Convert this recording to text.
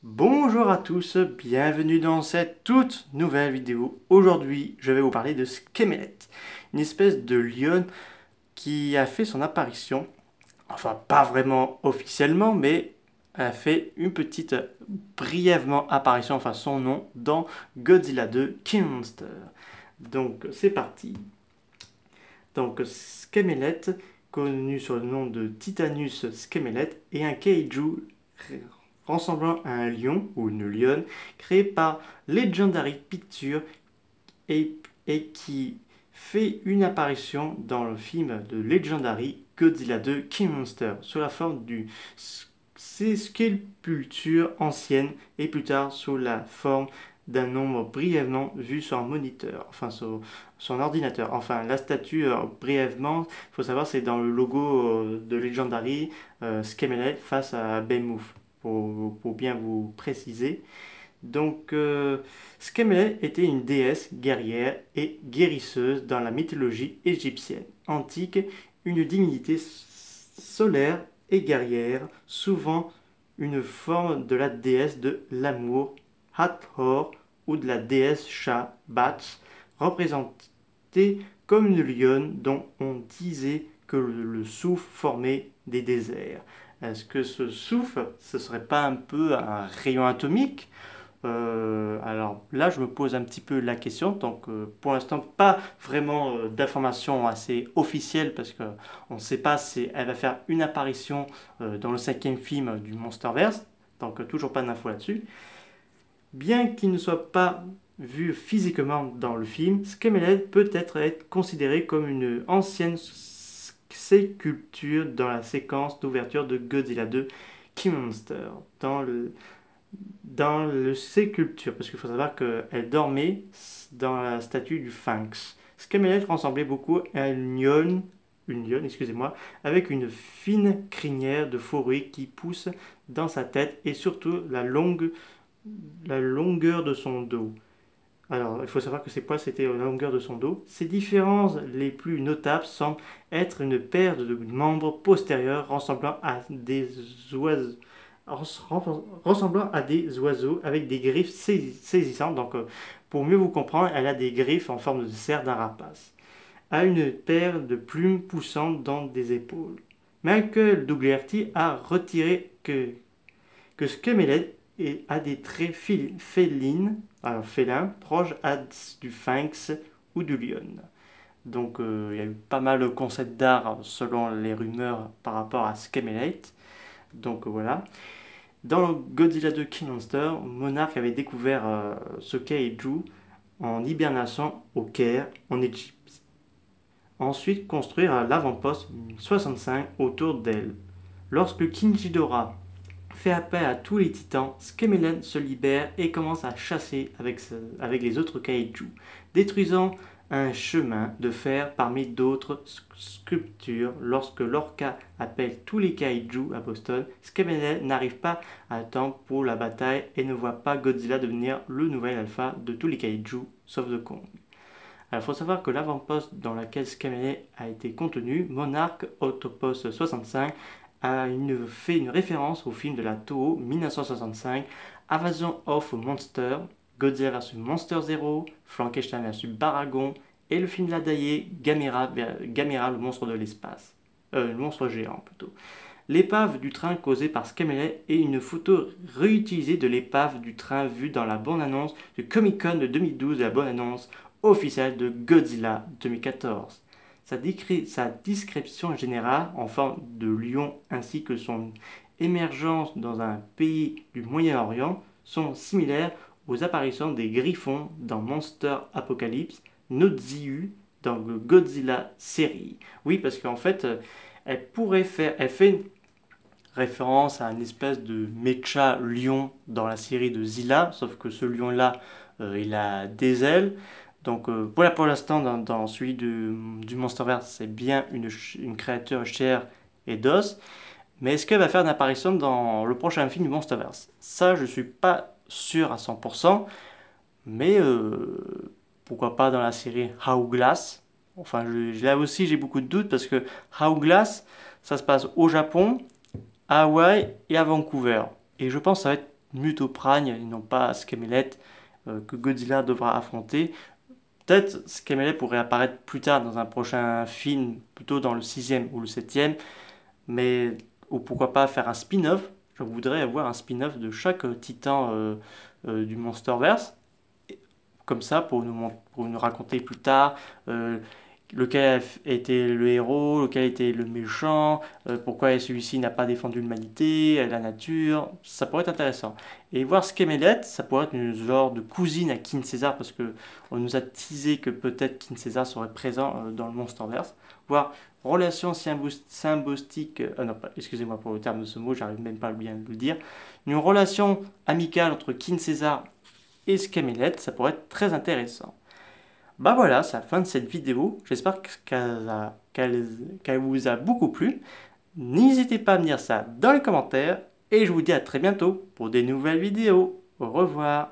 Bonjour à tous, bienvenue dans cette toute nouvelle vidéo. Aujourd'hui, je vais vous parler de Skemmelet, une espèce de lionne qui a fait son apparition, enfin pas vraiment officiellement, mais a fait une petite brièvement apparition, enfin son nom, dans Godzilla 2 King Monster. Donc c'est parti. Donc Skemmelet, connu sous le nom de Titanus Skemmelet, est un kaiju ressemblant à un lion ou une lionne créé par Legendary Pictures et qui fait une apparition dans le film de Legendary Godzilla 2 King Monster sous la forme d'une sculpture ancienne et plus tard sous la forme d'un nombre brièvement vu sur un moniteur, enfin sur son ordinateur. Enfin, la statue, brièvement, il faut savoir, c'est dans le logo de Legendary Skemmelet face à Behemoth, pour bien vous préciser. Donc, Skemmelet était une déesse guerrière et guérisseuse dans la mythologie égyptienne antique, une divinité solaire et guerrière, souvent une forme de la déesse de l'amour, Hathor, ou de la déesse Shah, Bats, représentée comme une lionne dont on disait que le souffle formait des déserts. Est-ce que ce souffle, ce serait pas un peu un rayon atomique? Alors là, je me pose un petit peu la question. Donc, pour l'instant, pas vraiment d'informations assez officielles parce qu'on ne sait pas si elle va faire une apparition dans le cinquième film du Monsterverse. Donc, toujours pas d'infos là-dessus. Bien qu'il ne soit pas vu physiquement dans le film, Skemmelet peut être considéré comme une ancienne sculpture dans la séquence d'ouverture de Godzilla 2 King Monster. Dans le sépulture, parce qu'il faut savoir qu'elle dormait dans la statue du Sphinx. Skemmelet ressemblait beaucoup à une lionne, excusez-moi, avec une fine crinière de forêt qui pousse dans sa tête et surtout la longueur de son dos. Alors, il faut savoir que ses poils, c'était la longueur de son dos. Ses différences les plus notables semblent être une paire de membres postérieurs ressemblant à des oiseaux, avec des griffes saisissantes. Donc, pour mieux vous comprendre, elle a des griffes en forme de cerf d'un rapace. A une paire de plumes poussantes dans des épaules. Michael Dougherty a retiré que Skemmelet a des traits félins proches du sphinx ou du lion. Donc il y a eu pas mal de concepts d'art selon les rumeurs par rapport à Skemmelet. Donc voilà. Dans Godzilla 2 King Monster, Monarch avait découvert ce kaiju en hibernation au Caire, en Égypte. Ensuite, construire l'avant-poste 65 autour d'elle. Lorsque King Ghidorah fait appel à tous les titans, Skemmelet se libère et commence à chasser avec les autres kaiju, détruisant un chemin de fer parmi d'autres sculptures. Lorsque Lorca appelle tous les kaiju à Boston, Skemmelet n'arrive pas à temps pour la bataille et ne voit pas Godzilla devenir le nouvel alpha de tous les kaiju, sauf de Kong. Alors, il faut savoir que l'avant-poste dans laquelle Skemmelet a été contenu, Monarch Autopost 65, fait une référence au film de la Toho 1965, Invasion of Monsters, Godzilla vs Monster Zero, Frankenstein vs Baragon, et le film Ladaye, Gamera, le monstre de l'espace. Le monstre géant plutôt. L'épave du train causée par Skemmelet est une photo réutilisée de l'épave du train vue dans la bande-annonce du Comic-Con de 2012 et la bande-annonce officielle de Godzilla 2014. Sa description générale en forme de lion ainsi que son émergence dans un pays du Moyen-Orient sont similaires aux apparitions des griffons dans Monster Apocalypse, Nodziu dans le Godzilla série. Oui, parce qu'en fait, elle fait référence à une espèce de mecha lion dans la série de Zilla, sauf que ce lion-là, il a des ailes. Donc voilà, pour l'instant, dans celui du Monsterverse, c'est bien une créature chair et d'os. Mais est-ce qu'elle va faire une apparition dans le prochain film du Monsterverse? Ça, je suis pas sûr à 100%. Mais pourquoi pas dans la série Hourglass. Enfin, là aussi, j'ai beaucoup de doutes parce que Hourglass, ça se passe au Japon, à Hawaï et à Vancouver. Et je pense que ça va être Mutopragne et non pas Skemelet que Godzilla devra affronter. Peut-être Skemelet pourrait apparaître plus tard dans un prochain film, plutôt dans le sixième ou le septième, mais ou pourquoi pas faire un spin-off. Je voudrais avoir un spin-off de chaque titan du Monsterverse, comme ça pour nous raconter plus tard lequel était le héros, lequel était le méchant, pourquoi celui-ci n'a pas défendu l'humanité, la nature, ça pourrait être intéressant. Et voir Skemelet, ça pourrait être une genre de cousine à King Caesar, parce que on nous a teasé que peut-être King Caesar serait présent dans le Monsterverse. Voir relation symbiotique, non, excusez-moi pour le terme de ce mot, j'arrive même pas bien à le dire, une relation amicale entre King Caesar et Skemelet, ça pourrait être très intéressant. Bah voilà, c'est la fin de cette vidéo. J'espère qu'elle vous a beaucoup plu. N'hésitez pas à me dire ça dans les commentaires. Et je vous dis à très bientôt pour des nouvelles vidéos. Au revoir.